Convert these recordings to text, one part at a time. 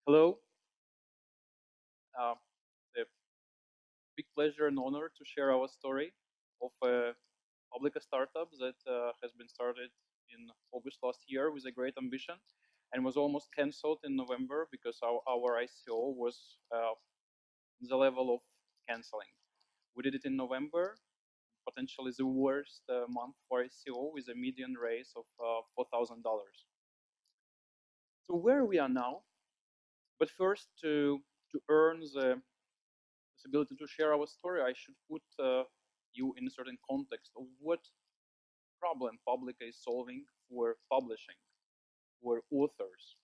Hello. It's a big pleasure and honor to share our story of a public startup that has been started in August last year with a great ambition and was almost cancelled in November because our ICO was the level of canceling. We did it in November, potentially the worst month for ICO with a median raise of $4,000. So where we are now, but first to earn the possibility to share our story, I should put you in a certain context of what problem Publica is solving for publishing, for authors.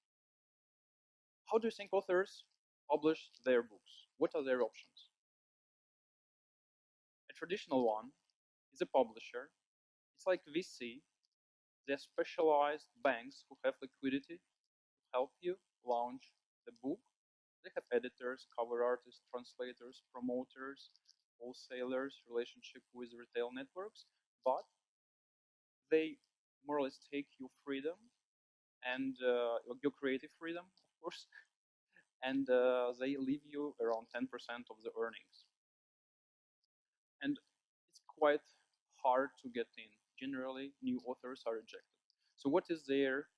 How do you think authors publish their books? What are their options? A traditional one is a publisher. It's like VC. They're specialized banks who have liquidity to help you launch the book. They have editors, cover artists, translators, promoters, wholesalers, relationship with retail networks, but they more or less take your freedom and your creative freedom, of course, and they leave you around 10% of the earnings. And it's quite hard to get in. Generally, new authors are rejected. So, what is their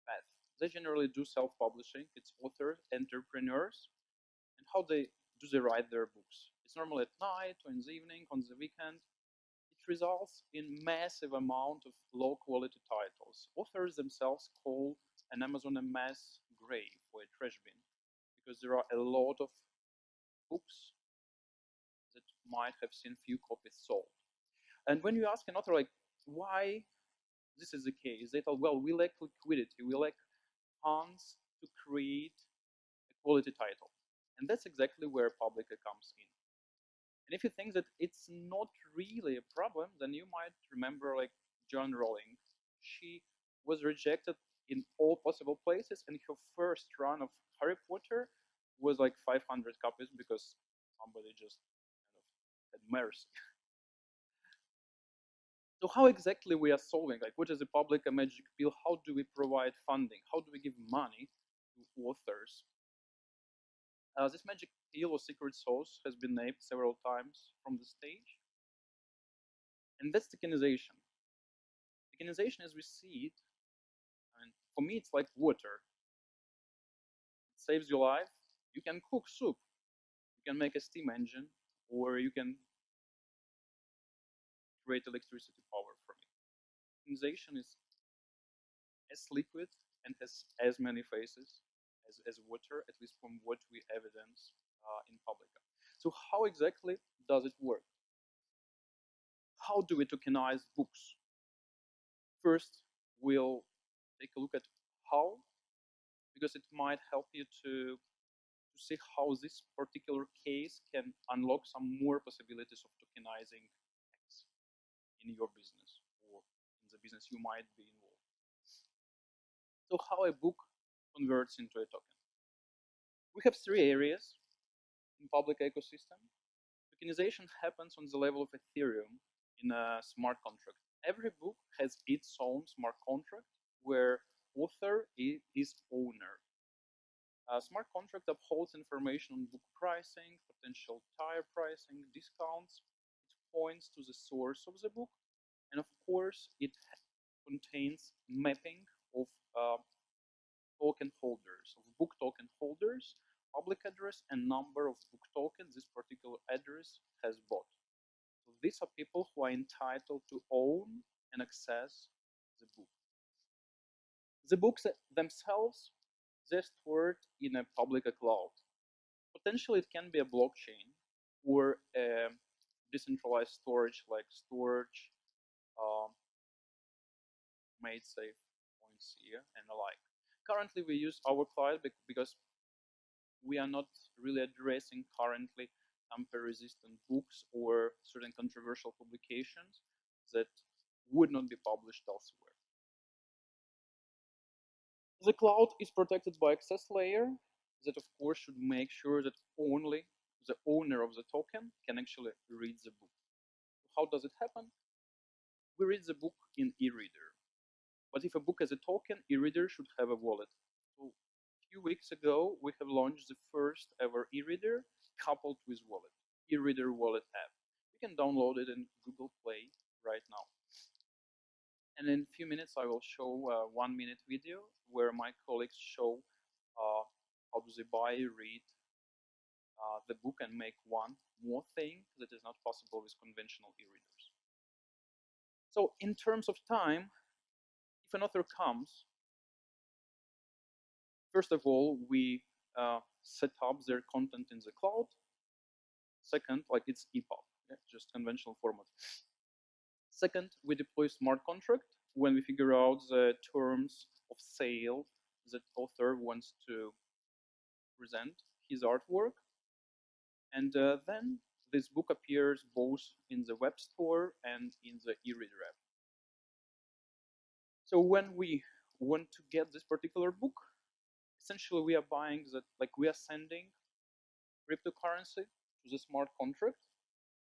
path? They generally do self-publishing. It's authors, entrepreneurs, and how they do they write their books. It's normally at night or in the evening, on the weekend. It results in massive amount of low quality titles. Authors themselves call an Amazon a mass grave or a trash bin because there are a lot of books that might have seen few copies sold. And when you ask an author like why this is the case, they tell, well, we lack liquidity, we lack funds to create a quality title. And that's exactly where Publica comes in. And if you think that it's not really a problem, then you might remember like Joan Rowling. She was rejected in all possible places, and her first run of Harry Potter was like 500 copies because somebody just kind of had mercy. So how exactly we are solving? Like, what is the Publica magic pill? How do we provide funding? How do we give money to authors? This magic pill or secret sauce has been named several times from the stage, and that's tokenization. Tokenization, as we see it, and for me, it's like water. It saves your life. You can cook soup. You can make a steam engine, or you can create electricity power from it. Tokenization is as liquid and has as many faces as water, at least from what we evidence in Publica. So how exactly does it work? How do we tokenize books? First, we'll take a look at how, because it might help you to see how this particular case can unlock some more possibilities of tokenizing X in your business or in the business you might be involved. So how a book converts into a token. We have three areas in public ecosystem. Tokenization happens on the level of Ethereum in a smart contract. Every book has its own smart contract where author is owner. A smart contract upholds information on book pricing, potential tire pricing, discounts. It points to the source of the book, and of course, it contains mapping of token holders, of book token holders, public address, and number of book tokens this particular address has bought. So these are people who are entitled to own and access the book. The books themselves, they're stored in a public cloud. Potentially, it can be a blockchain or a decentralized storage like Storage, uh, MadeSafe, Points and the like. Currently, we use our cloud because we are not really addressing currently tamper-resistant books or certain controversial publications that would not be published elsewhere. The cloud is protected by access layer that of course should make sure that only the owner of the token can actually read the book. How does it happen? We read the book in e-reader. But if a book has a token, e-reader should have a wallet. So few weeks ago, we have launched the first ever e-reader coupled with wallet, e-reader wallet app. You can download it in Google Play right now. And in a few minutes, I will show a 1-minute video where my colleagues show how do they buy, read the book and make one more thing that is not possible with conventional e-readers. So in terms of time, if an author comes, first of all, we set up their content in the cloud. Second, like it's EPUB, yeah, just conventional format. Second, we deploy smart contract when we figure out the terms of sale that author wants to present his artwork. And then this book appears both in the web store and in the e-reader app. So when we want to get this particular book, essentially we are buying that, like we are sending cryptocurrency to the smart contract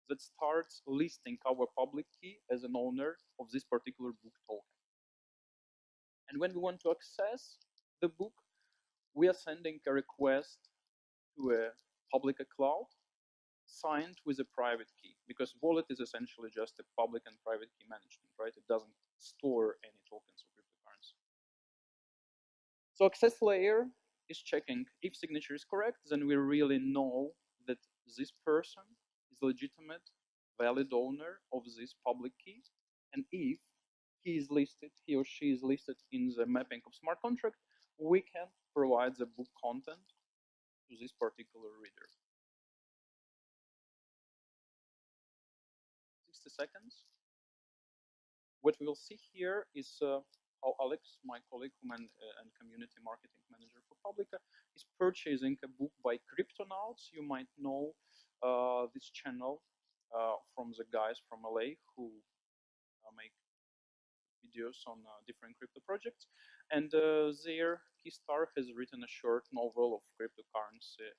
that starts listing our public key as an owner of this particular book token. And when we want to access the book, we are sending a request to a public cloud signed with a private key, because wallet is essentially just a public and private key management, right? It doesn't store any tokens or cryptocurrency. So access layer is checking if signature is correct, then we really know that this person is legitimate, valid owner of this public key. And if he or she is listed in the mapping of smart contract, we can provide the book content to this particular reader. 60 seconds. What we will see here is how Alex, my colleague and community marketing manager for Publica, is purchasing a book by Cryptonauts. You might know this channel from the guys from LA who make videos on different crypto projects. And there, his star has written a short novel of cryptocurrency,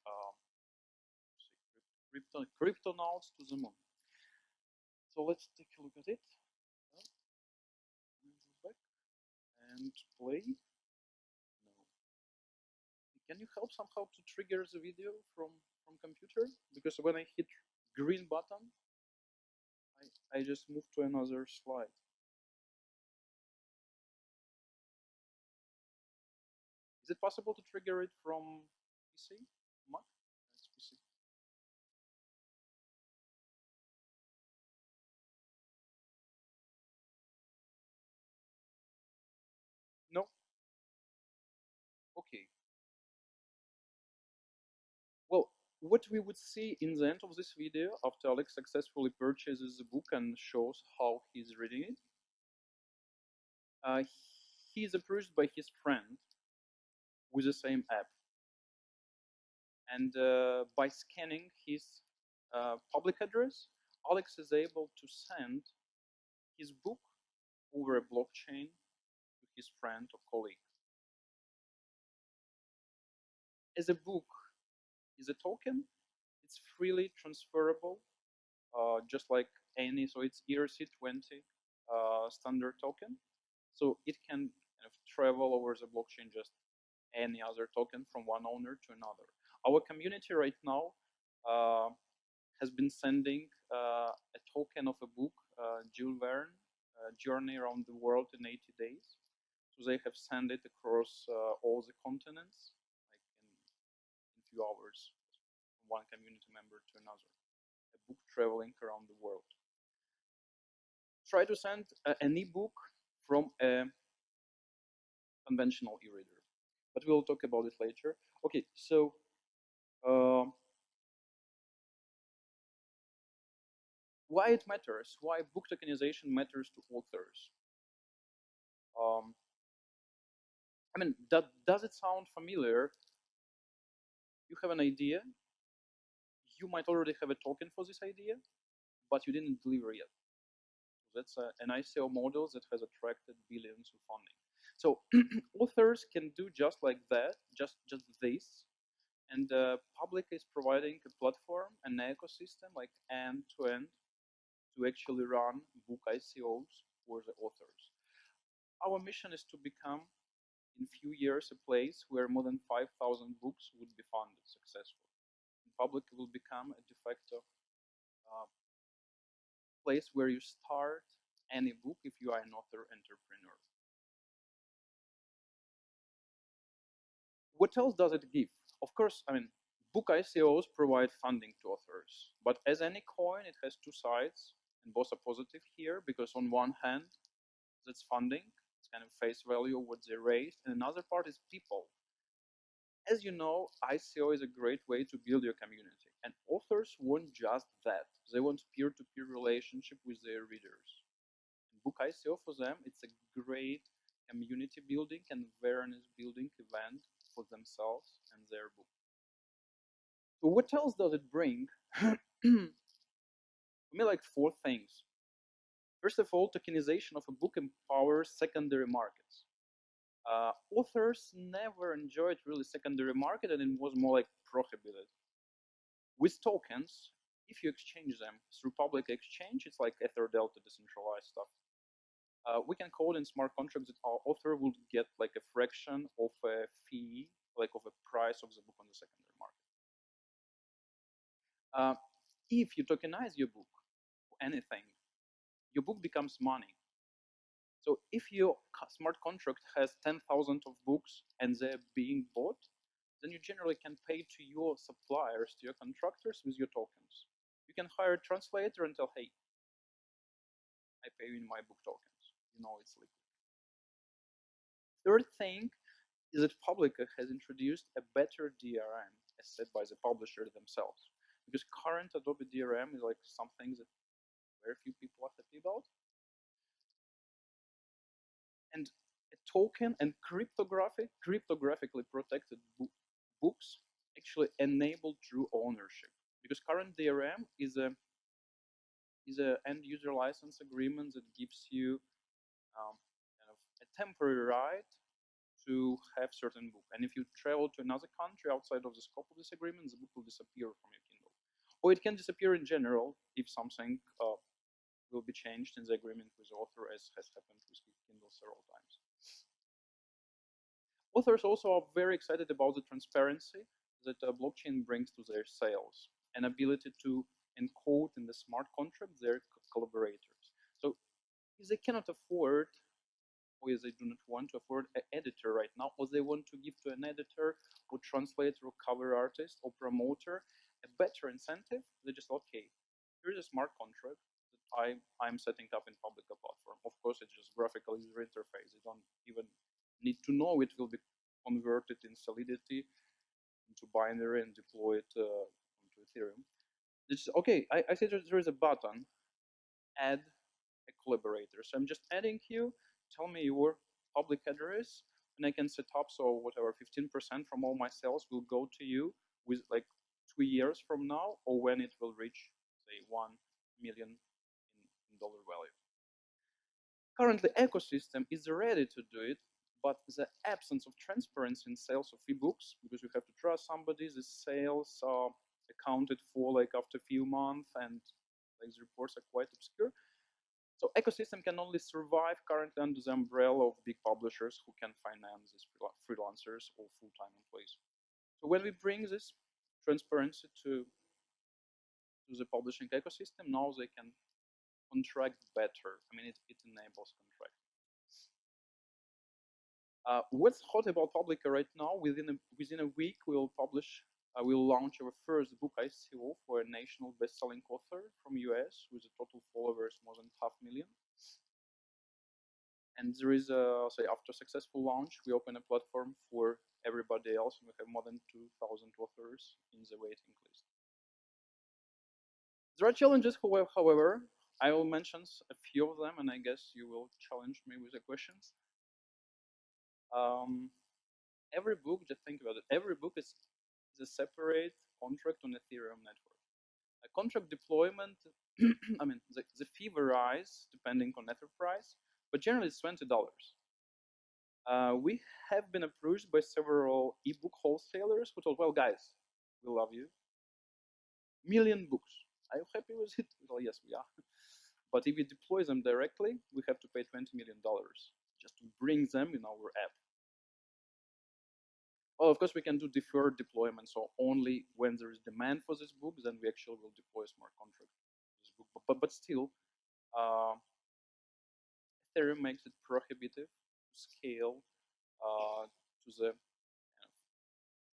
Cryptonauts to the Moon. So let's take a look at it. Back and play. No. Can you help somehow to trigger the video from computer? Because when I hit green button, I just move to another slide. Is it possible to trigger it from PC? Mac? It's PC. No? Okay. Well, what we would see in the end of this video, after Alex successfully purchases the book and shows how he's reading it, he is approached by his friend with the same app. And by scanning his public address, Alex is able to send his book over a blockchain to his friend or colleague. As a book is a token, it's freely transferable, just like any, so it's ERC20 standard token. So it can kind of travel over the blockchain just any other token from one owner to another. Our community right now has been sending a token of a book, Jules Verne, Journey Around the World in 80 Days. So they have sent it across all the continents, like in few hours, from one community member to another. A book traveling around the world. Try to send an ebook from a conventional e-reader, but we'll talk about it later. Okay, so why it matters, why book tokenization matters to authors. I mean, does it sound familiar? You have an idea, you might already have a token for this idea, but you didn't deliver yet. That's an ICO model that has attracted billions of funding. So authors can do just like that, just this. And Publica is providing a platform, an ecosystem, like end-to-end, to actually run book ICOs for the authors. Our mission is to become in few years a place where more than 5,000 books would be funded successfully. And public will become a de facto uh, place where you start any book if you are an author entrepreneur. What else does it give? Of course, I mean, book ICOs provide funding to authors, but as any coin, it has two sides, and both are positive here because on one hand, that's funding, it's kind of face value of what they raised, and another part is people. As you know, ICO is a great way to build your community, and authors want just that. They want peer-to-peer relationship with their readers. Book ICO for them, it's a great community building and awareness building event for themselves and their book. So what else does it bring? For me, like four things. First of all, tokenization of a book empowers secondary markets. Authors never enjoyed really secondary market, and it was more like prohibited. With tokens, if you exchange them through public exchange, it's like Ether Delta decentralized stuff. We can code in smart contracts that our author will get like a fraction of a fee, like of a price of the book on the secondary market. If you tokenize your book or anything, your book becomes money. So if your smart contract has 10,000 of books and they're being bought, then you generally can pay to your suppliers, to your contractors with your tokens. You can hire a translator and tell, hey, I pay you in my book tokens. You know it's liquid. Third thing is that Publica has introduced a better DRM, as said by the publisher themselves. Because current Adobe DRM is like something that very few people are happy about. And a token and cryptographically protected books actually enable true ownership. Because current DRM is a end user license agreement that gives you kind of a temporary right to have certain book. And if you travel to another country outside of the scope of this agreement, the book will disappear from your Kindle. Or it can disappear in general if something will be changed in the agreement with the author, as has happened with Kindle several times. Authors also are very excited about the transparency that blockchain brings to their sales, and ability to encode in the smart contract their collaborators. So if they cannot afford, or if they do not want to afford an editor right now, or they want to give to an editor or translator or cover artist or promoter a better incentive, they just, okay, here's a smart contract that I'm setting up in Publica platform. Of course, it's just graphical user interface. You don't even need to know it will be converted in Solidity into binary and deployed onto Ethereum. It's okay. I see that there is a button, add a collaborator. So I'm just adding you. Tell me your public address, and I can set up so whatever 15% from all my sales will go to you with like 2 years from now, or when it will reach say 1 million in dollar value. Currently, ecosystem is ready to do it, but the absence of transparency in sales of ebooks, because you have to trust somebody, the sales are accounted for like after a few months, and like the reports are quite obscure. So ecosystem can only survive currently under the umbrella of big publishers who can finance these freelancers or full-time employees. So when we bring this transparency to the publishing ecosystem, now they can contract better. I mean, it enables contract. What's hot about Publica right now? Within a week, we'll launch our first book ICO for a national best-selling author from US with a total followers more than 500,000. And there is say after successful launch, we open a platform for everybody else, and we have more than 2,000 authors in the waiting list. There are challenges, however. I will mention a few of them, and I guess you will challenge me with the questions. Every book, just think about it, every book is a separate contract on Ethereum network. A contract deployment, I mean, the fee varies depending on Ether price, but generally it's $20. We have been approached by several ebook wholesalers who told, well, guys, we love you. 1,000,000 books. Are you happy with it? Well, yes, we are. But if we deploy them directly, we have to pay $20 million just to bring them in our app. Well, of course, we can do deferred deployment. So only when there is demand for this book, then we actually will deploy a smart contract for this book. But still, uh, Ethereum makes it prohibitive to scale to the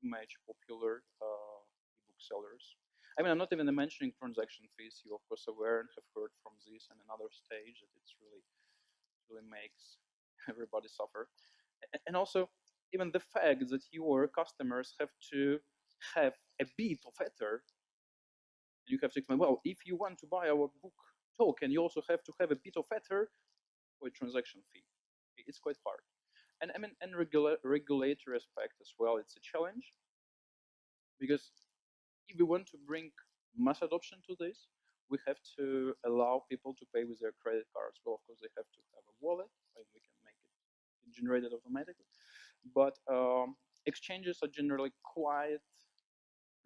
match popular ebook sellers. I mean, I'm not even mentioning transaction fees. You, of course, aware and have heard from this and another stage that it's really makes everybody suffer. And also, even the fact that your customers have to have a bit of Ether, you have to explain, well, if you want to buy our book token, you also have to have a bit of Ether for a transaction fee. It's quite hard. And I mean, and regulatory aspect as well, it's a challenge because if we want to bring mass adoption to this, we have to allow people to pay with their credit cards. Well, of course, they have to have a wallet, and we can make it generated automatically. But exchanges are generally quite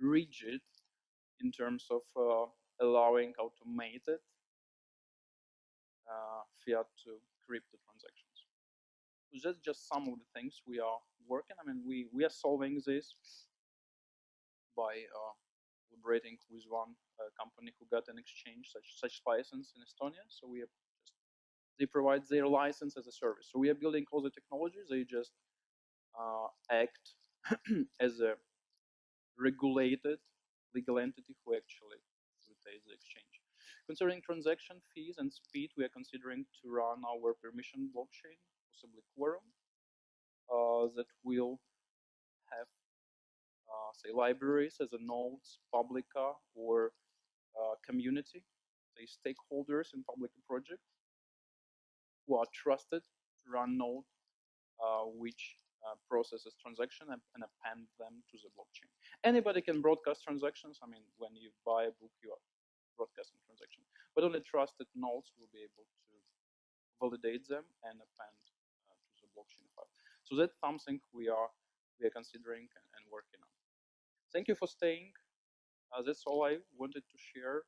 rigid in terms of allowing automated fiat to crypto transactions. So that's just some of the things we are working. I mean, we are solving this by collaborating with one company who got an exchange such license in Estonia. So we are just, they provide their license as a service. So we are building all the technologies. They just act as a regulated legal entity who actually facilitates the exchange. Concerning transaction fees and speed, we are considering to run our permission blockchain, possibly Quorum, that will have, say, libraries as a nodes, Publica, or community, say, stakeholders in Publica project who are trusted to run node which processes transaction and append them to the blockchain. Anybody can broadcast transactions. I mean, when you buy a book, you are broadcasting transaction, but only trusted nodes will be able to validate them and append to the blockchain file. So that's something we are considering and working on. Thank you for staying. That's all I wanted to share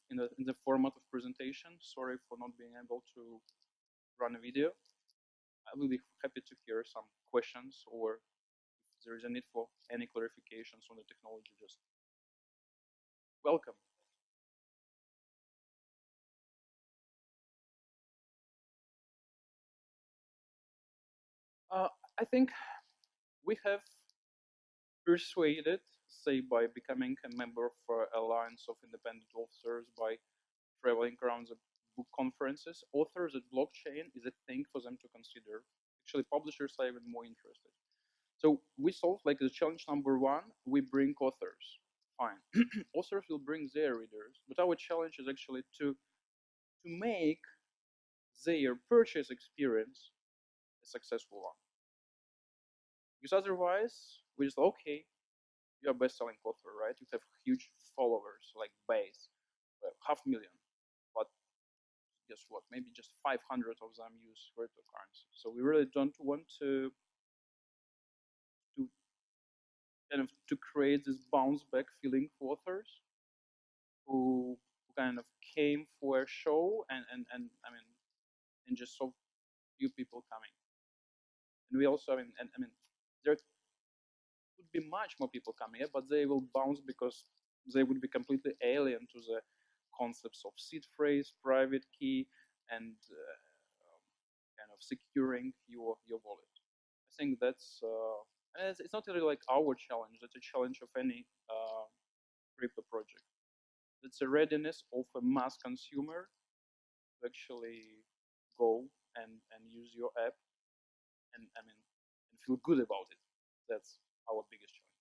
in the format of presentation. Sorry for not being able to run a video. I will be happy to hear some questions, or if there is a need for any clarifications on the technology, just welcome. I think we have persuaded, say, by becoming a member of Alliance of Independent Authors, by traveling around the book conferences, authors at blockchain is a thing for them to consider. Actually, publishers are even more interested. So we solve like the challenge number one, we bring authors. Fine. Authors will bring their readers, but our challenge is actually to make their purchase experience a successful one. Because otherwise, we just, okay, you're a best-selling author, right? You have huge followers, like base, 500,000. But guess what? Maybe just 500 of them use cryptocurrency. So we really don't want to kind of to create this bounce back feeling for authors who kind of came for a show and I mean, and just saw few people coming. And we also, I mean, there would be much more people coming here, but they will bounce because they would be completely alien to the concepts of seed phrase, private key, and kind of securing your wallet. I think that's and it's not really like our challenge. That's a challenge of any crypto project. It's a readiness of a mass consumer to actually go and use your app and I mean and feel good about it. That's our biggest challenge.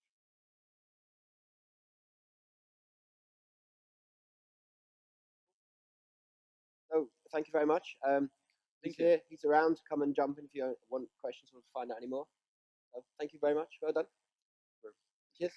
So thank you very much. He's Thank you. here. He's around. Come and jump in if you want questions or to find out any more. So thank you very much. Well done. Cheers.